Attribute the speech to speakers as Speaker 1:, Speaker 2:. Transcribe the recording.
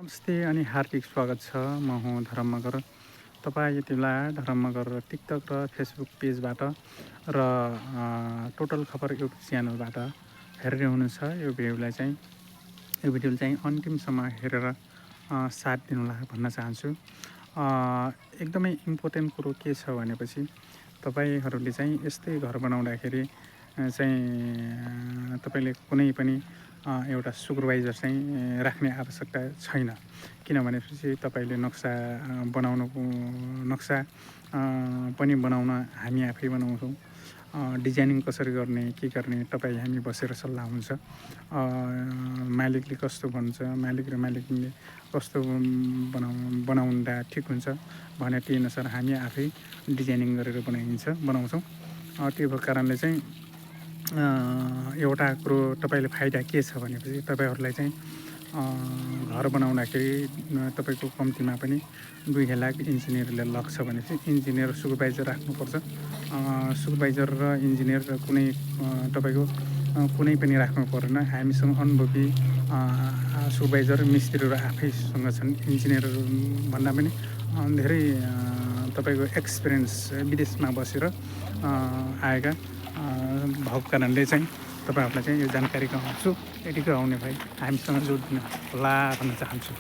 Speaker 1: नमस्ते अनि हार्दिक स्वागत छ। म हुँ धर्म मगर। तपाईँ यति बेला धर्म मगर टिकटक र फेसबुक पेजबाट र टोटल खबर युट्युब च्यानलबाट हेरेर हुनुहुन्छ। यो भिडियोलाई चाहिँ अन्तिमसम्म हेरेर साथ दिनुला भन्न चाहन्छु। एकदमै इम्पोर्टेन्ट कुरो के छ भनेपछि तपाईँहरूले चाहिँ यस्तै घर बनाउँदाखेरि चाहिँ तपाईँले कुनै पनि एउटा सुपरभाइजर चाहिँ राख्ने आवश्यकता छैन। किनभनेपछि तपाईँले नक्सा पनि बनाउन हामी आफै बनाउँछौँ। डिजाइनिङ कसरी गर्ने के गर्ने तपाईँ हामी बसेर सल्लाह हुन्छ। मालिकले कस्तो भन्छ, मालिक र मालिकले कस्तो बनाउँदा ठिक हुन्छ भने त्यही अनुसार हामी आफै डिजाइनिङ गरेर बनाउँछौँ। त्यो भएको कारणले चाहिँ एउटा कुरो तपाईँले फाइदा के छ भनेपछि तपाईँहरूलाई चाहिँ घर बनाउँदाखेरि तपाईँको कम्तीमा पनि 2 लाख इन्जिनियरले लाग्छ भनेपछि इन्जिनियर सुपरभाइजर राख्नुपर्छ। सुपरभाइजर र इन्जिनियर तपाईँको कुनै पनि राख्नु परेन। हामीसँग अनुभवी सुपरभाइजर मिस्त्रीहरू आफैसँग छन्। इन्जिनियर भन्दा पनि धेरै तपाईँको एक्सपिरियन्स विदेशमा बसेर आएका भएको कारणले चाहिँ तपाईँहरूलाई चाहिँ यो जानकारी गराउँछु। यतिको आउने भाइ हामीसँग जोडिदिनु होला भन्न चाहन्छु।